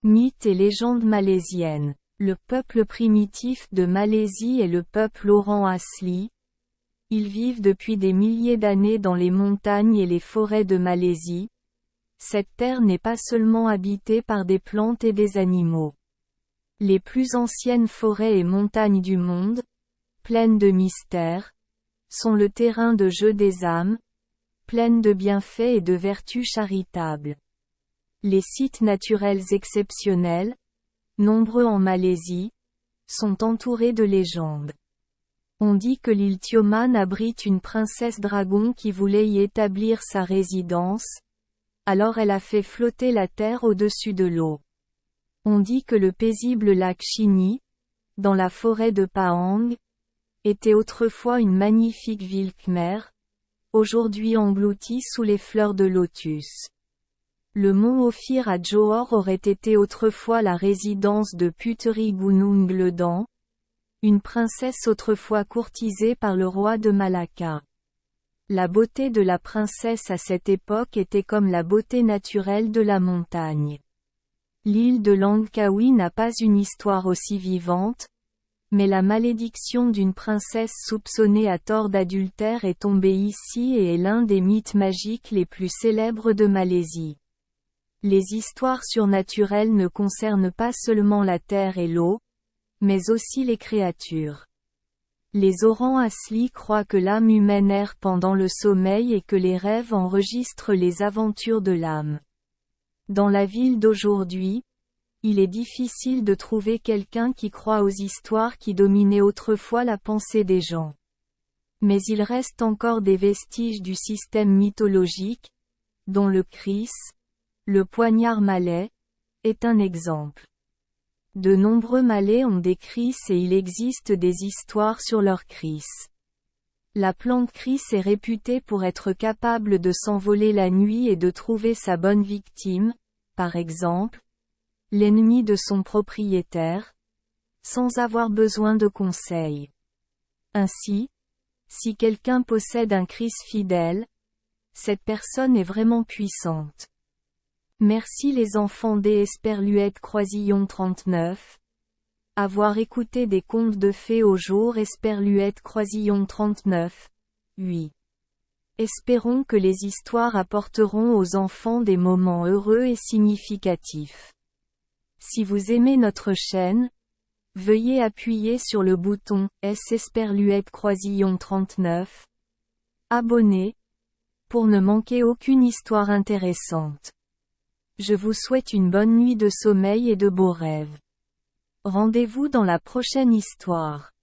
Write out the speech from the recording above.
Mythes et légendes malaisiennes. Le peuple primitif de Malaisie est le peuple Orang Asli. Ils vivent depuis des milliers d'années dans les montagnes et les forêts de Malaisie. Cette terre n'est pas seulement habitée par des plantes et des animaux. Les plus anciennes forêts et montagnes du monde, pleines de mystères, sont le terrain de jeu des âmes, pleines de bienfaits et de vertus charitables. Les sites naturels exceptionnels, nombreux en Malaisie, sont entourés de légendes. On dit que l'île Tioman abrite une princesse dragon qui voulait y établir sa résidence, alors elle a fait flotter la terre au-dessus de l'eau. On dit que le paisible lac Chini, dans la forêt de Pahang, était autrefois une magnifique ville khmer, aujourd'hui engloutie sous les fleurs de lotus. Le mont Ophir à Johor aurait été autrefois la résidence de Puteri Gunung Gledang, une princesse autrefois courtisée par le roi de Malacca. La beauté de la princesse à cette époque était comme la beauté naturelle de la montagne. L'île de Langkawi n'a pas une histoire aussi vivante, mais la malédiction d'une princesse soupçonnée à tort d'adultère est tombée ici et est l'un des mythes magiques les plus célèbres de Malaisie. Les histoires surnaturelles ne concernent pas seulement la terre et l'eau, mais aussi les créatures. Les Orang Asli croient que l'âme humaine erre pendant le sommeil et que les rêves enregistrent les aventures de l'âme. Dans la ville d'aujourd'hui, il est difficile de trouver quelqu'un qui croit aux histoires qui dominaient autrefois la pensée des gens. Mais il reste encore des vestiges du système mythologique, dont le Kris, le poignard malais, est un exemple. De nombreux Malais ont des Kris et il existe des histoires sur leur Kris. La plante Kris est réputée pour être capable de s'envoler la nuit et de trouver sa bonne victime, par exemple, l'ennemi de son propriétaire, sans avoir besoin de conseils. Ainsi, si quelqu'un possède un Kris fidèle, cette personne est vraiment puissante. Merci les enfants des Esperluette Croisillon 39. Avoir écouté des contes de fées au jour Esperluette Croisillon 39. Oui. Espérons que les histoires apporteront aux enfants des moments heureux et significatifs. Si vous aimez notre chaîne, veuillez appuyer sur le bouton S Esperluette Croisillon 39. Abonner, pour ne manquer aucune histoire intéressante. Je vous souhaite une bonne nuit de sommeil et de beaux rêves. Rendez-vous dans la prochaine histoire.